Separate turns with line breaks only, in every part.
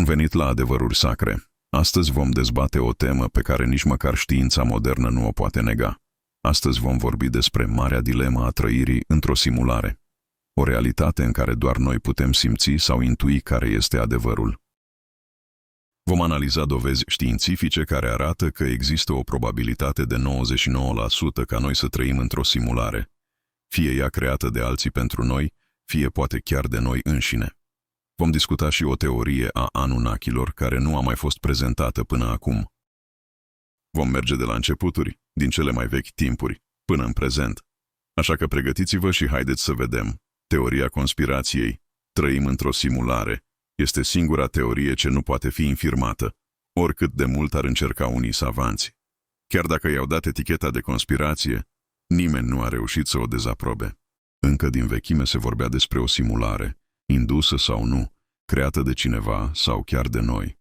Bun venit la Adevăruri Sacre. Astăzi vom dezbate o temă pe care nici măcar știința modernă nu o poate nega. Astăzi vom vorbi despre marea dilemă a trăirii într-o simulare. O realitate în care doar noi putem simți sau intui care este adevărul. Vom analiza dovezi științifice care arată că există o probabilitate de 99% ca noi să trăim într-o simulare, fie ea creată de alții pentru noi, fie poate chiar de noi înșine. Vom discuta și o teorie a Anunnakilor care nu a mai fost prezentată până acum. Vom merge de la începuturi, din cele mai vechi timpuri, până în prezent. Așa că pregătiți-vă și haideți să vedem. Teoria conspirației, trăim într-o simulare, este singura teorie ce nu poate fi infirmată, oricât de mult ar încerca unii savanți. Chiar dacă i-au dat eticheta de conspirație, nimeni nu a reușit să o dezaprobe. Încă din vechime se vorbea despre o simulare, indusă sau nu, creată de cineva sau chiar de noi.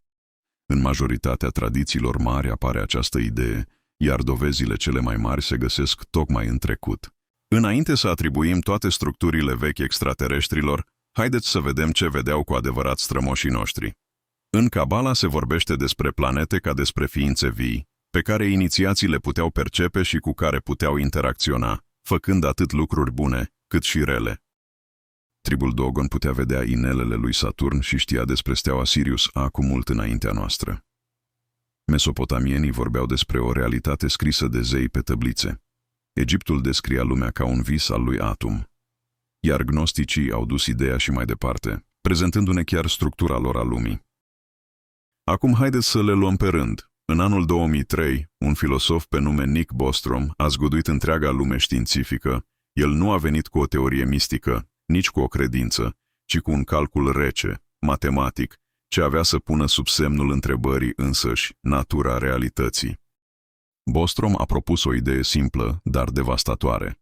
În majoritatea tradițiilor mari apare această idee, iar dovezile cele mai mari se găsesc tocmai în trecut. Înainte să atribuim toate structurile vechi extraterestrilor, haideți să vedem ce vedeau cu adevărat strămoșii noștri. În Cabala se vorbește despre planete ca despre ființe vii, pe care inițiații le puteau percepe și cu care puteau interacționa, făcând atât lucruri bune, cât și rele. Tribul Dogon putea vedea inelele lui Saturn și știa despre steaua Sirius acum mult înaintea noastră. Mesopotamienii vorbeau despre o realitate scrisă de zei pe tăblițe. Egiptul descria lumea ca un vis al lui Atum. Iar gnosticii au dus ideea și mai departe, prezentându-ne chiar structura lor a lumii. Acum haideți să le luăm pe rând. În anul 2003, un filosof pe nume Nick Bostrom a zguduit întreaga lume științifică. El nu a venit cu o teorie mistică, nici cu o credință, ci cu un calcul rece, matematic, ce avea să pună sub semnul întrebării însăși natura realității. Bostrom a propus o idee simplă, dar devastatoare.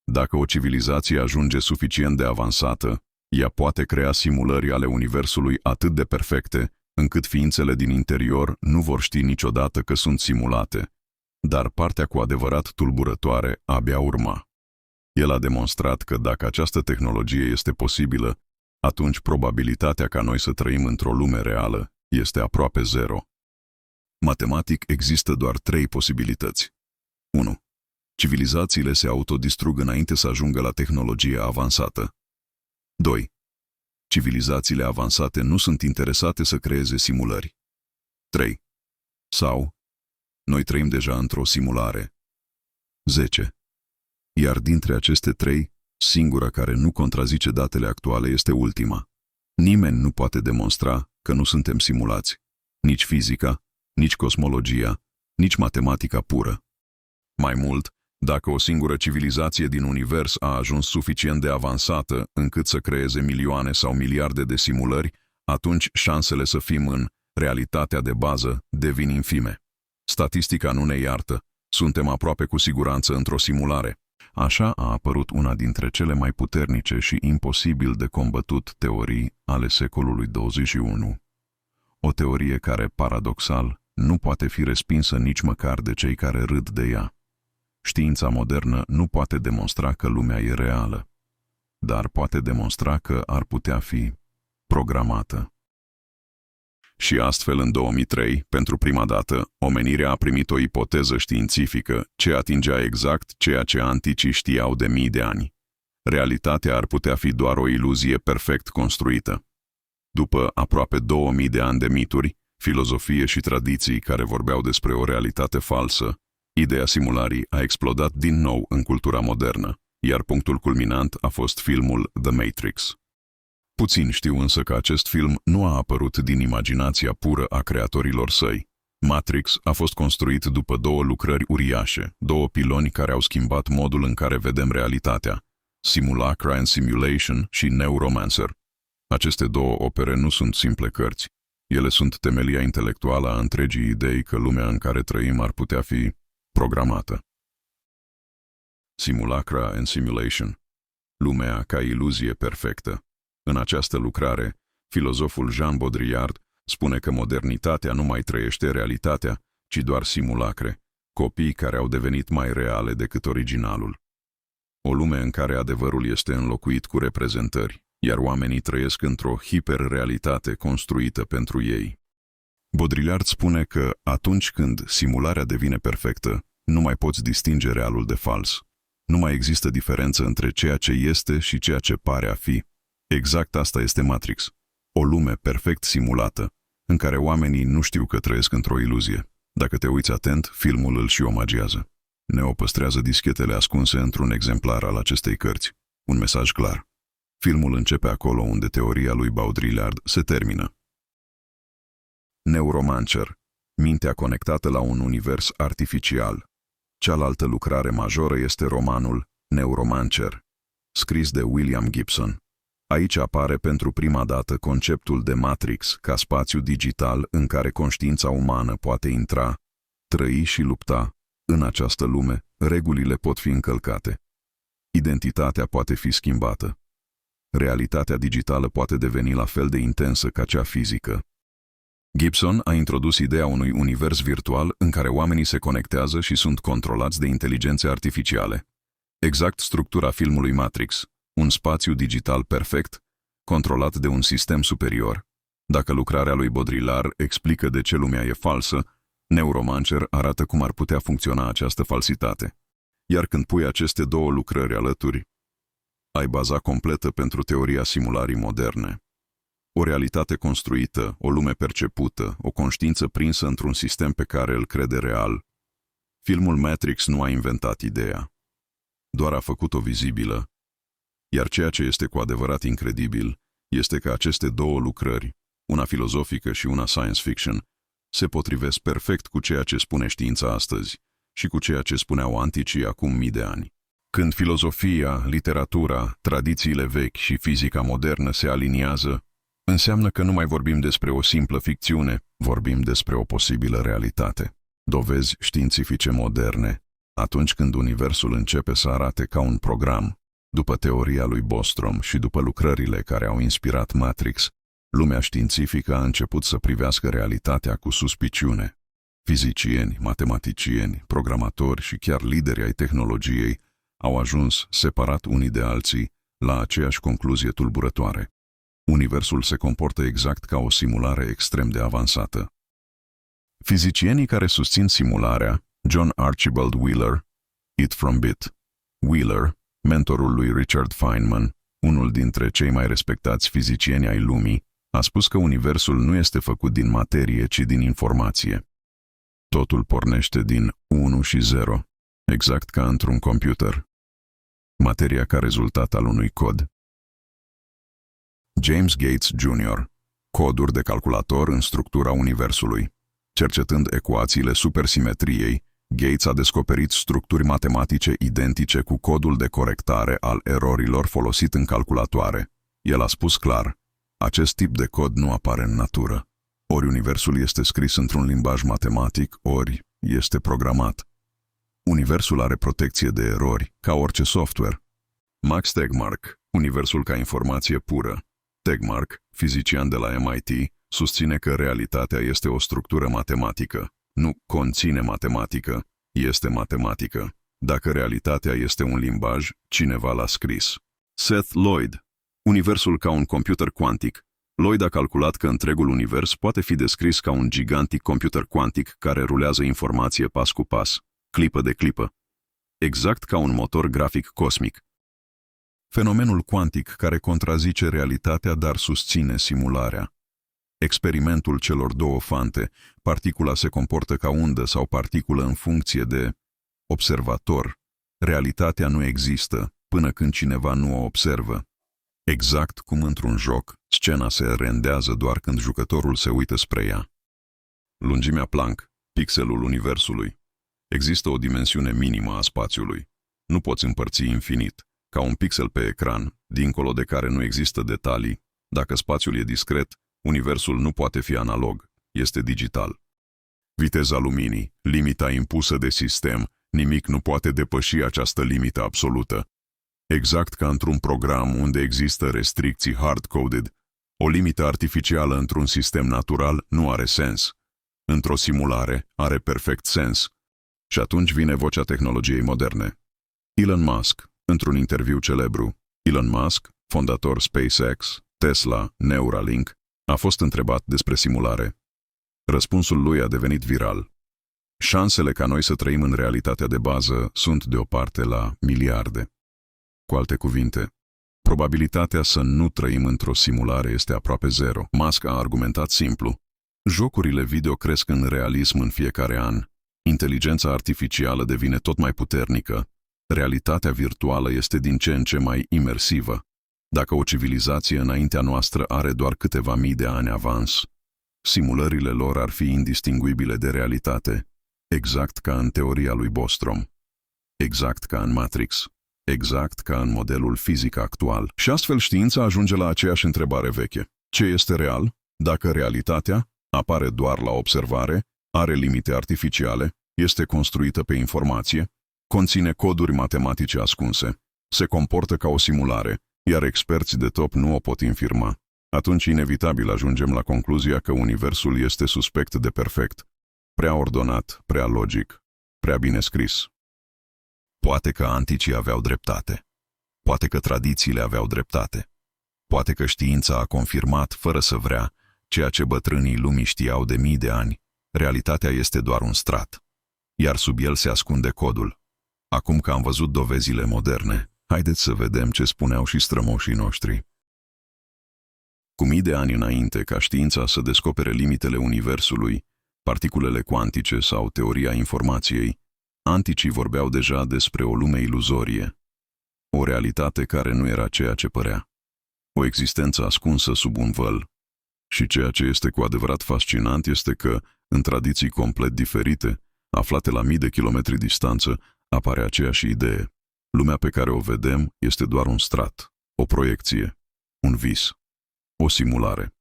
Dacă o civilizație ajunge suficient de avansată, ea poate crea simulări ale universului atât de perfecte, încât ființele din interior nu vor ști niciodată că sunt simulate, dar partea cu adevărat tulburătoare abia urma. El a demonstrat că dacă această tehnologie este posibilă, atunci probabilitatea ca noi să trăim într-o lume reală este aproape zero. Matematic există doar 3 posibilități. 1. Civilizațiile se autodistrug înainte să ajungă la tehnologia avansată. 2. Civilizațiile avansate nu sunt interesate să creeze simulări. 3. Sau, noi trăim deja într-o simulare. 10. Iar dintre aceste 3, singura care nu contrazice datele actuale este ultima. Nimeni nu poate demonstra că nu suntem simulați. Nici fizica, nici cosmologia, nici matematica pură. Mai mult, dacă o singură civilizație din univers a ajuns suficient de avansată încât să creeze milioane sau miliarde de simulări, atunci șansele să fim în realitatea de bază devin infime. Statistica nu ne iartă. Suntem aproape cu siguranță într-o simulare. Așa a apărut una dintre cele mai puternice și imposibil de combătut teorii ale secolului 21. O teorie care, paradoxal, nu poate fi respinsă nici măcar de cei care râd de ea. Știința modernă nu poate demonstra că lumea e reală, dar poate demonstra că ar putea fi programată. Și astfel, în 2003, pentru prima dată, omenirea a primit o ipoteză științifică ce atingea exact ceea ce anticii știau de mii de ani. Realitatea ar putea fi doar o iluzie perfect construită. După aproape 2000 de ani de mituri, filozofie și tradiții care vorbeau despre o realitate falsă, ideea simulării a explodat din nou în cultura modernă, iar punctul culminant a fost filmul The Matrix. Puțini știu însă că acest film nu a apărut din imaginația pură a creatorilor săi. Matrix a fost construit după 2 lucrări uriașe, 2 piloni care au schimbat modul în care vedem realitatea, Simulacra and Simulation și Neuromancer. Aceste 2 opere nu sunt simple cărți. Ele sunt temelia intelectuală a întregii idei că lumea în care trăim ar putea fi programată. Simulacra and Simulation. Lumea ca iluzie perfectă. În această lucrare, filozoful Jean Baudrillard spune că modernitatea nu mai trăiește realitatea, ci doar simulacre, copii care au devenit mai reale decât originalul. O lume în care adevărul este înlocuit cu reprezentări, iar oamenii trăiesc într-o hiperrealitate construită pentru ei. Baudrillard spune că atunci când simularea devine perfectă, nu mai poți distinge realul de fals. Nu mai există diferență între ceea ce este și ceea ce pare a fi. Exact asta este Matrix. O lume perfect simulată, în care oamenii nu știu că trăiesc într-o iluzie. Dacă te uiți atent, filmul îl și omagiază. Neo păstrează dischetele ascunse într-un exemplar al acestei cărți. Un mesaj clar. Filmul începe acolo unde teoria lui Baudrillard se termină. Neuromancer. Mintea conectată la un univers artificial. Cealaltă lucrare majoră este romanul Neuromancer, scris de William Gibson. Aici apare pentru prima dată conceptul de Matrix ca spațiu digital în care conștiința umană poate intra, trăi și lupta. În această lume, regulile pot fi încălcate. Identitatea poate fi schimbată. Realitatea digitală poate deveni la fel de intensă ca cea fizică. Gibson a introdus ideea unui univers virtual în care oamenii se conectează și sunt controlați de inteligențe artificiale. Exact structura filmului Matrix, un spațiu digital perfect, controlat de un sistem superior. Dacă lucrarea lui Baudrillard explică de ce lumea e falsă, Neuromancer arată cum ar putea funcționa această falsitate. Iar când pui aceste două lucrări alături, ai baza completă pentru teoria simulării moderne. O realitate construită, o lume percepută, o conștiință prinsă într-un sistem pe care îl crede real. Filmul Matrix nu a inventat ideea, doar a făcut-o vizibilă. Iar ceea ce este cu adevărat incredibil este că aceste două lucrări, una filozofică și una science fiction, se potrivesc perfect cu ceea ce spune știința astăzi și cu ceea ce spuneau anticii acum mii de ani. Când filozofia, literatura, tradițiile vechi și fizica modernă se aliniază, înseamnă că nu mai vorbim despre o simplă ficțiune, vorbim despre o posibilă realitate. Dovezi științifice moderne, atunci când universul începe să arate ca un program, după teoria lui Bostrom și după lucrările care au inspirat Matrix, lumea științifică a început să privească realitatea cu suspiciune. Fizicieni, matematicieni, programatori și chiar lideri ai tehnologiei au ajuns, separat unii de alții, la aceeași concluzie tulburătoare. Universul se comportă exact ca o simulare extrem de avansată. Fizicienii care susțin simularea, John Archibald Wheeler, It from Bit. Wheeler, mentorul lui Richard Feynman, unul dintre cei mai respectați fizicieni ai lumii, a spus că universul nu este făcut din materie, ci din informație. Totul pornește din 1 și 0, exact ca într-un computer. Materia ca rezultat al unui cod. James Gates Jr. Coduri de calculator în structura universului. Cercetând ecuațiile supersimetriei, Gates a descoperit structuri matematice identice cu codul de corectare al erorilor folosit în calculatoare. El a spus clar, acest tip de cod nu apare în natură. Ori universul este scris într-un limbaj matematic, ori este programat. Universul are protecție de erori, ca orice software. Max Tegmark, universul ca informație pură. Tegmark, fizician de la MIT, susține că realitatea este o structură matematică. Nu conține matematică, este matematică. Dacă realitatea este un limbaj, cineva l-a scris. Seth Lloyd, universul ca un computer cuantic. Lloyd a calculat că întregul univers poate fi descris ca un gigantic computer cuantic care rulează informație pas cu pas, clipă de clipă. Exact ca un motor grafic cosmic. Fenomenul cuantic care contrazice realitatea, dar susține simularea. Experimentul celor două fante, particula se comportă ca undă sau particulă în funcție de observator. Realitatea nu există până când cineva nu o observă. Exact cum într-un joc, scena se rendează doar când jucătorul se uită spre ea. Lungimea Planck, pixelul universului. Există o dimensiune minimă a spațiului. Nu poți împărți infinit, ca un pixel pe ecran, dincolo de care nu există detalii. Dacă spațiul e discret, universul nu poate fi analog, este digital. Viteza luminii, limita impusă de sistem, nimic nu poate depăși această limită absolută. Exact ca într-un program unde există restricții hard-coded, o limită artificială într-un sistem natural nu are sens. Într-o simulare are perfect sens. Și atunci vine vocea tehnologiei moderne. Elon Musk, într-un interviu celebru, Elon Musk, fondator SpaceX, Tesla, Neuralink, a fost întrebat despre simulare. Răspunsul lui a devenit viral. Șansele ca noi să trăim în realitatea de bază sunt de o parte la miliarde. Cu alte cuvinte, probabilitatea să nu trăim într-o simulare este aproape zero. Musk a argumentat simplu. Jocurile video cresc în realism în fiecare an. Inteligența artificială devine tot mai puternică. Realitatea virtuală este din ce în ce mai imersivă. Dacă o civilizație înaintea noastră are doar câteva mii de ani avans, simulările lor ar fi indistinguibile de realitate, exact ca în teoria lui Bostrom, exact ca în Matrix, exact ca în modelul fizic actual. Și astfel știința ajunge la aceeași întrebare veche. Ce este real? Dacă realitatea apare doar la observare, are limite artificiale, este construită pe informație, conține coduri matematice ascunse, se comportă ca o simulare, iar experți de top nu o pot infirma, atunci inevitabil ajungem la concluzia că universul este suspect de perfect, prea ordonat, prea logic, prea bine scris. Poate că anticii aveau dreptate. Poate că tradițiile aveau dreptate. Poate că știința a confirmat, fără să vrea, ceea ce bătrânii lumii știau de mii de ani. Realitatea este doar un strat, iar sub el se ascunde codul. Acum că am văzut dovezile moderne, haideți să vedem ce spuneau și strămoșii noștri. Cu mii de ani înainte ca știința să descopere limitele universului, particulele cuantice sau teoria informației, anticii vorbeau deja despre o lume iluzorie, o realitate care nu era ceea ce părea, o existență ascunsă sub un văl. Și ceea ce este cu adevărat fascinant este că, în tradiții complet diferite, aflate la mii de kilometri distanță, apare aceeași idee. Lumea pe care o vedem este doar un strat, o proiecție, un vis, o simulare.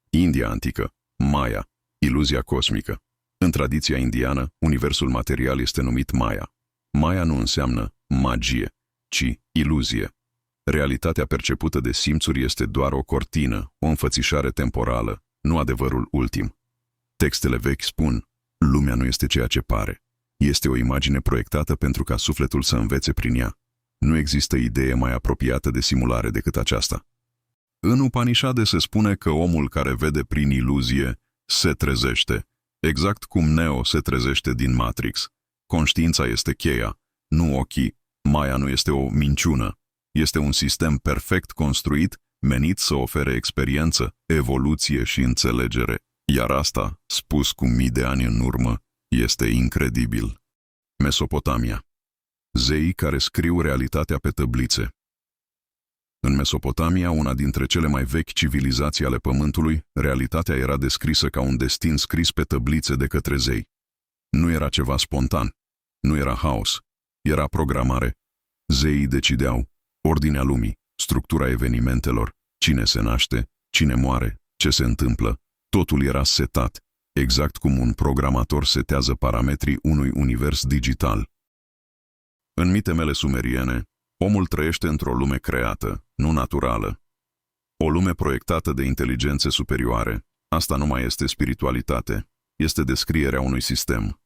India antică, Maya, iluzia cosmică. În tradiția indiană, universul material este numit Maya. Maya nu înseamnă magie, ci iluzie. Realitatea percepută de simțuri este doar o cortină, o înfățișare temporală, nu adevărul ultim. Textele vechi spun, lumea nu este ceea ce pare. Este o imagine proiectată pentru ca sufletul să învețe prin ea. Nu există idee mai apropiată de simulare decât aceasta. În Upanishade se spune că omul care vede prin iluzie se trezește, exact cum Neo se trezește din Matrix. Conștiința este cheia, nu ochii. Maya nu este o minciună. Este un sistem perfect construit, menit să ofere experiență, evoluție și înțelegere. Iar asta, spus cu mii de ani în urmă, este incredibil. Mesopotamia. Zeii care scriu realitatea pe tăblițe. În Mesopotamia, una dintre cele mai vechi civilizații ale Pământului, realitatea era descrisă ca un destin scris pe tăblițe de către zei. Nu era ceva spontan, nu era haos, era programare. Zeii decideau ordinea lumii, structura evenimentelor, cine se naște, cine moare, ce se întâmplă. Totul era setat, exact cum un programator setează parametrii unui univers digital. În mitemele sumeriene, omul trăiește într-o lume creată, nu naturală. O lume proiectată de inteligențe superioare. Asta nu mai este spiritualitate, este descrierea unui sistem.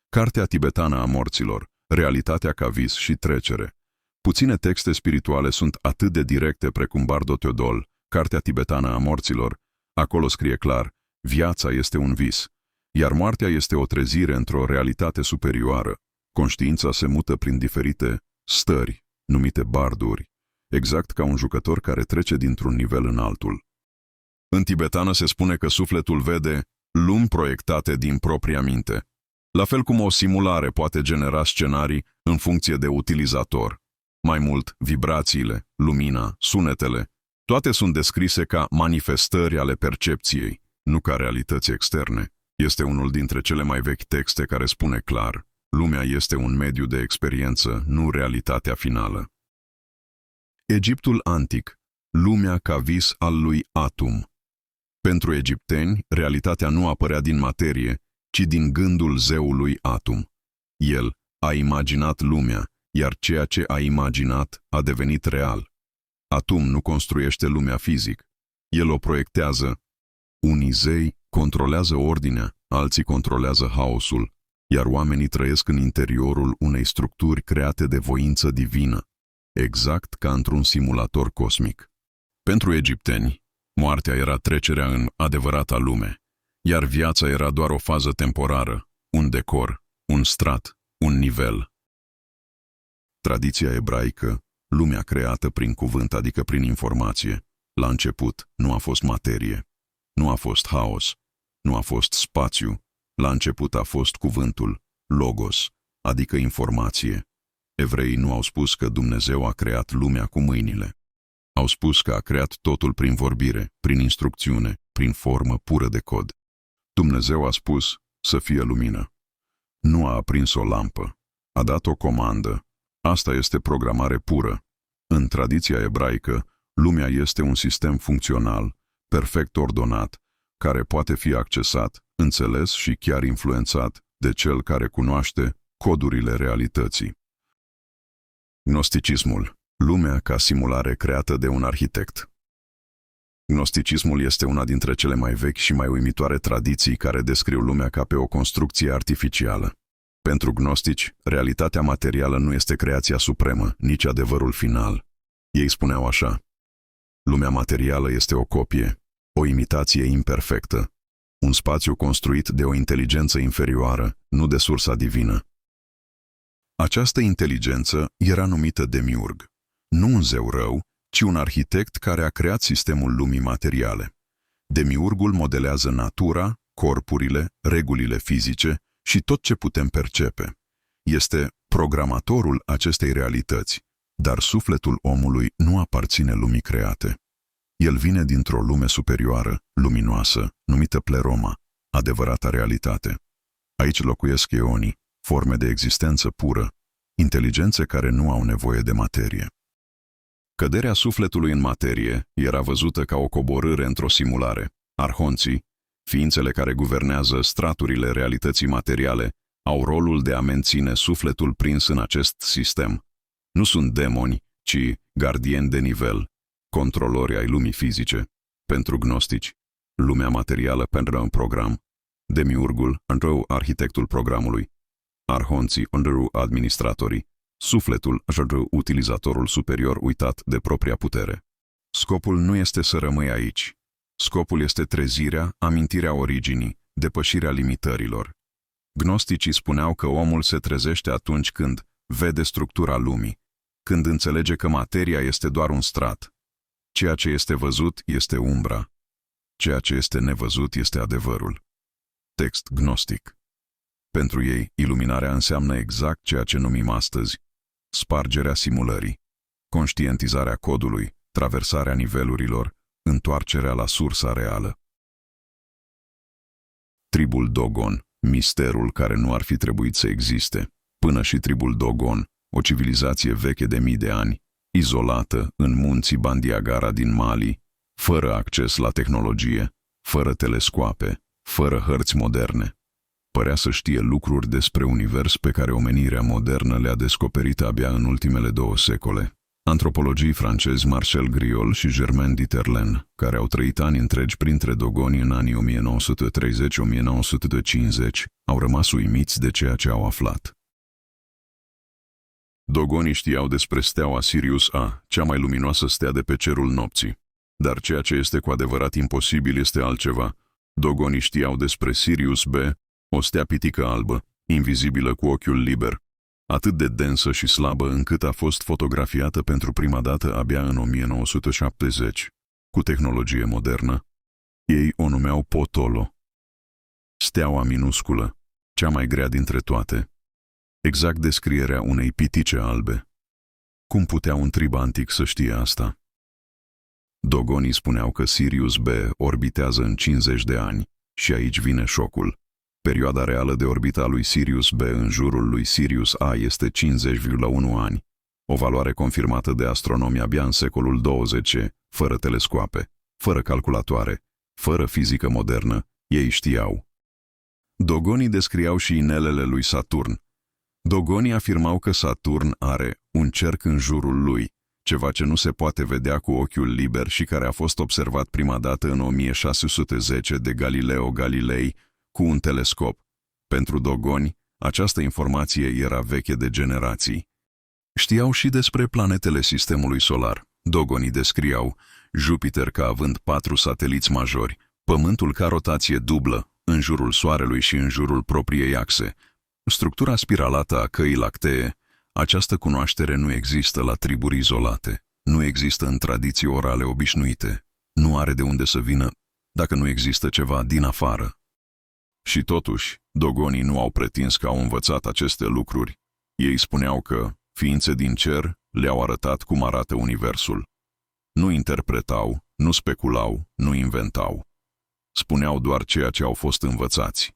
Cartea tibetană a morților, realitatea ca vis și trecere. Puține texte spirituale sunt atât de directe precum Bardo Teodol, Cartea tibetană a morților. Acolo scrie clar, viața este un vis, iar moartea este o trezire într-o realitate superioară. Conștiința se mută prin diferite stări, numite barduri, exact ca un jucător care trece dintr-un nivel în altul. În tibetană se spune că sufletul vede lumi proiectate din propria minte, la fel cum o simulare poate genera scenarii în funcție de utilizator. Mai mult, vibrațiile, lumina, sunetele, toate sunt descrise ca manifestări ale percepției, nu ca realități externe. Este unul dintre cele mai vechi texte care spune clar, lumea este un mediu de experiență, nu realitatea finală. Egiptul antic, lumea ca vis al lui Atum. Pentru egipteni, realitatea nu apărea din materie, ci din gândul zeului Atum. El a imaginat lumea, iar ceea ce a imaginat a devenit real. Atum nu construiește lumea fizic, el o proiectează. Unii zei controlează ordinea, alții controlează haosul, iar oamenii trăiesc în interiorul unei structuri create de voință divină. exact ca într-un simulator cosmic. Pentru egipteni, moartea era trecerea în adevărata lume, iar viața era doar o fază temporară, un decor, un strat, un nivel. Tradiția ebraică, lumea creată prin cuvânt, adică prin informație, la început nu a fost materie, nu a fost haos, nu a fost spațiu, la început a fost cuvântul, logos, adică informație. Evreii nu au spus că Dumnezeu a creat lumea cu mâinile. Au spus că a creat totul prin vorbire, prin instrucțiune, prin formă pură de cod. Dumnezeu a spus să fie lumină. Nu a aprins o lampă, a dat o comandă. Asta este programare pură. În tradiția ebraică, lumea este un sistem funcțional, perfect ordonat, care poate fi accesat, înțeles și chiar influențat de cel care cunoaște codurile realității. Gnosticismul, lumea ca simulare creată de un arhitect. Gnosticismul este una dintre cele mai vechi și mai uimitoare tradiții care descriu lumea ca pe o construcție artificială. Pentru gnostici, realitatea materială nu este creația supremă, nici adevărul final. Ei spuneau așa: lumea materială este o copie, o imitație imperfectă, un spațiu construit de o inteligență inferioară, nu de sursa divină. Această inteligență era numită demiurg, nu un zeu rău, ci un arhitect care a creat sistemul lumii materiale. Demiurgul modelează natura, corpurile, regulile fizice și tot ce putem percepe. Este programatorul acestei realități, dar sufletul omului nu aparține lumii create. El vine dintr-o lume superioară, luminoasă, numită pleroma, adevărata realitate. Aici locuiesc eonii, forme de existență pură, inteligențe care nu au nevoie de materie. Căderea sufletului în materie era văzută ca o coborâre într-o simulare. Arhonții, ființele care guvernează straturile realității materiale, au rolul de a menține sufletul prins în acest sistem. Nu sunt demoni, ci gardieni de nivel, controlori ai lumii fizice. Pentru gnostici, lumea materială pentru un program, demiurgul, într-o arhitectul programului, arhonții, într-o administratorii, sufletul, într-o utilizatorul superior uitat de propria putere. Scopul nu este să rămâi aici. Scopul este trezirea, amintirea originii, depășirea limitărilor. Gnosticii spuneau că omul se trezește atunci când vede structura lumii, când înțelege că materia este doar un strat. Ceea ce este văzut este umbra. Ceea ce este nevăzut este adevărul. Text gnostic. Pentru ei, iluminarea înseamnă exact ceea ce numim astăzi: spargerea simulării, conștientizarea codului, traversarea nivelurilor, întoarcerea la sursa reală. Tribul Dogon, misterul care nu ar fi trebuit să existe. Până și tribul Dogon, o civilizație veche de mii de ani, izolată în munții Bandiagara din Mali, fără acces la tehnologie, fără telescoape, fără hărți moderne. Părea să știe lucruri despre univers pe care omenirea modernă le-a descoperit abia în ultimele 2 secole. Antropologii francezi Marcel Griol și Germain Dieterlen, care au trăit ani întregi printre dogoni în anii 1930-1950, au rămas uimiți de ceea ce au aflat. Dogonii știau despre steaua Sirius A, cea mai luminoasă stea de pe cerul nopții. Dar ceea ce este cu adevărat imposibil este altceva. Dogonii știau despre Sirius B, o stea pitică albă, invizibilă cu ochiul liber, atât de densă și slabă încât a fost fotografiată pentru prima dată abia în 1970. Cu tehnologie modernă, ei o numeau Potolo. Steaua minusculă, cea mai grea dintre toate. Exact descrierea unei pitice albe. Cum putea un trib antic să știe asta? Dogonii spuneau că Sirius B orbitează în 50 de ani și aici vine șocul. Perioada reală de orbită a lui Sirius B în jurul lui Sirius A este 50,1 ani, o valoare confirmată de astronomi abia în secolul 20, fără telescoape, fără calculatoare, fără fizică modernă, ei știau. Dogonii descriau și inelele lui Saturn. Dogonii afirmau că Saturn are un cerc în jurul lui, ceva ce nu se poate vedea cu ochiul liber și care a fost observat prima dată în 1610 de Galileo Galilei cu un telescop. Pentru dogoni, această informație era veche de generații. Știau și despre planetele sistemului solar. Dogonii descriau Jupiter ca având 4 sateliți majori, Pământul ca rotație dublă, în jurul Soarelui și în jurul propriei axe. Structura spiralată a căii lactee, această cunoaștere nu există la triburi izolate, nu există în tradiții orale obișnuite, nu are de unde să vină dacă nu există ceva din afară. Și totuși, dogonii nu au pretins că au învățat aceste lucruri. Ei spuneau că ființe din cer le-au arătat cum arată universul. Nu interpretau, nu speculau, nu inventau. Spuneau doar ceea ce au fost învățați.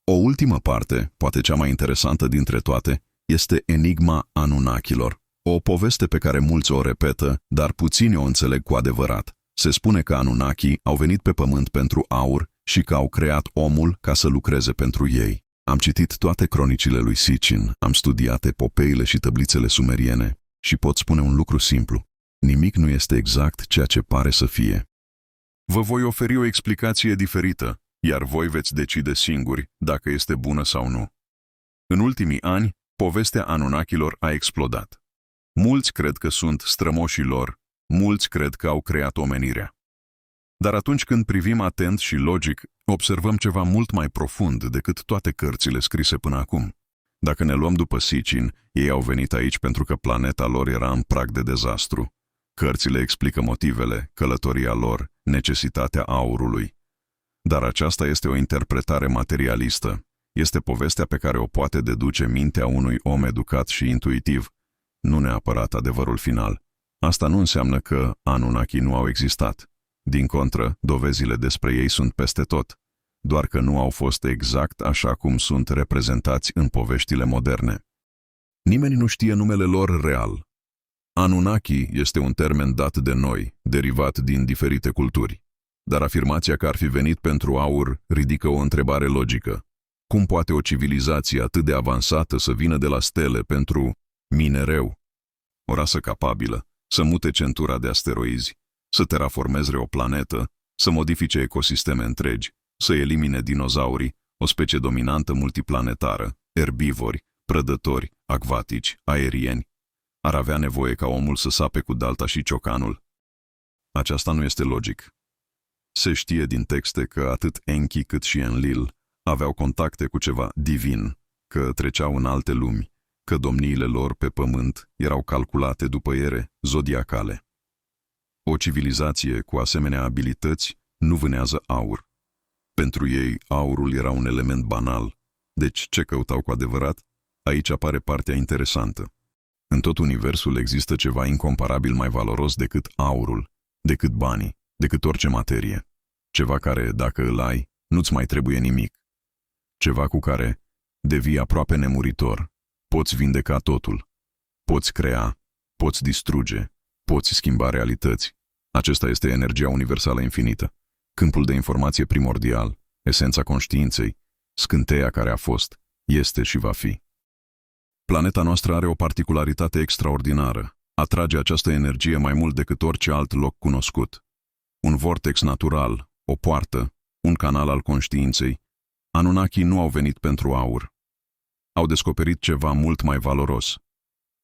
O ultimă parte, poate cea mai interesantă dintre toate, este enigma Anunnakilor, o poveste pe care mulți o repetă, dar puțini o înțeleg cu adevărat. Se spune că Anunnaki au venit pe pământ pentru aur și că au creat omul ca să lucreze pentru ei. Am citit toate cronicile lui Sitchin, am studiat epopeile și tăblițele sumeriene și pot spune un lucru simplu. Nimic nu este exact ceea ce pare să fie. Vă voi oferi o explicație diferită, iar voi veți decide singuri dacă este bună sau nu. În ultimii ani, povestea Anunnakilor a explodat. Mulți cred că sunt strămoșii lor, mulți cred că au creat omenirea. Dar atunci când privim atent și logic, observăm ceva mult mai profund decât toate cărțile scrise până acum. Dacă ne luăm după Sitchin, ei au venit aici pentru că planeta lor era în prag de dezastru. Cărțile explică motivele, călătoria lor, necesitatea aurului. Dar aceasta este o interpretare materialistă. Este povestea pe care o poate deduce mintea unui om educat și intuitiv, nu neapărat adevărul final. Asta nu înseamnă că Anunnaki nu au existat. Din contră, dovezile despre ei sunt peste tot, doar că nu au fost exact așa cum sunt reprezentați în poveștile moderne. Nimeni nu știe numele lor real. Anunnaki este un termen dat de noi, derivat din diferite culturi. Dar afirmația că ar fi venit pentru aur ridică o întrebare logică. Cum poate o civilizație atât de avansată să vină de la stele pentru minereu? O rasă capabilă să mute centura de asteroizi, să terraformeze o planetă, să modifice ecosisteme întregi, să elimine dinozaurii, o specie dominantă multiplanetară, erbivori, prădători, acvatici, aerieni. Ar avea nevoie ca omul să sape cu dalta și ciocanul. Aceasta nu este logic. Se știe din texte că atât Enki cât și Enlil aveau contacte cu ceva divin, că treceau în alte lumi, că domniile lor pe pământ erau calculate după ere zodiacale. O civilizație cu asemenea abilități nu vânează aur. Pentru ei, aurul era un element banal. Deci, ce căutau cu adevărat? Aici apare partea interesantă. În tot universul există ceva incomparabil mai valoros decât aurul, decât banii, decât orice materie. Ceva care, dacă îl ai, nu-ți mai trebuie nimic. Ceva cu care devii aproape nemuritor. Poți vindeca totul. Poți crea, poți distruge, poți schimba realități. Acesta este energia universală infinită, câmpul de informație primordial, esența conștiinței, scânteia care a fost, este și va fi. Planeta noastră are o particularitate extraordinară. Atrage această energie mai mult decât orice alt loc cunoscut. Un vortex natural, o poartă, un canal al conștiinței. Anunnaki nu au venit pentru aur. Au descoperit ceva mult mai valoros.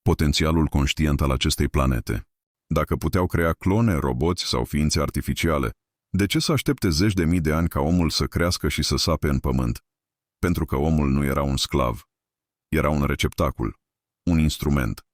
Potențialul conștient al acestei planete. Dacă puteau crea clone, roboți sau ființe artificiale, de ce să aștepte zeci de mii de ani ca omul să crească și să sape în pământ? Pentru că omul nu era un sclav. Era un receptacul, un instrument,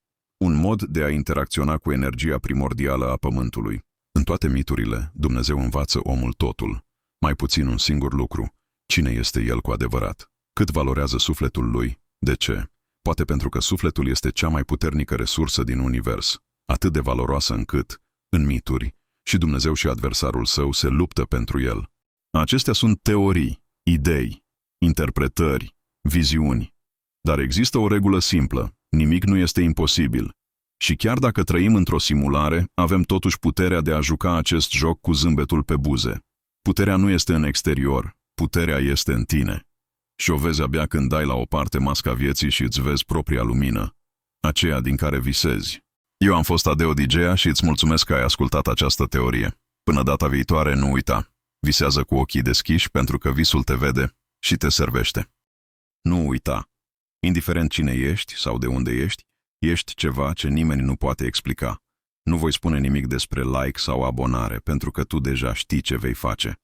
un mod de a interacționa cu energia primordială a pământului. În toate miturile, Dumnezeu învață omul totul, mai puțin un singur lucru: cine este el cu adevărat, cât valorează sufletul lui, de ce? Poate pentru că sufletul este cea mai puternică resursă din univers, atât de valoroasă încât, în mituri, și Dumnezeu și adversarul său se luptă pentru el. Acestea sunt teorii, idei, interpretări, viziuni. Dar există o regulă simplă: nimic nu este imposibil. Și chiar dacă trăim într-o simulare, avem totuși puterea de a juca acest joc cu zâmbetul pe buze. Puterea nu este în exterior, puterea este în tine. Și o vezi abia când dai la o parte masca vieții și îți vezi propria lumină, aceea din care visezi. Eu am fost Adeo Digea și îți mulțumesc că ai ascultat această teorie. Până data viitoare, nu uita, visează cu ochii deschiși pentru că visul te vede și te servește. Nu uita, indiferent cine ești sau de unde ești, Ești ceva ce nimeni nu poate explica. Nu voi spune nimic despre like sau abonare, pentru că tu deja știi ce vei face.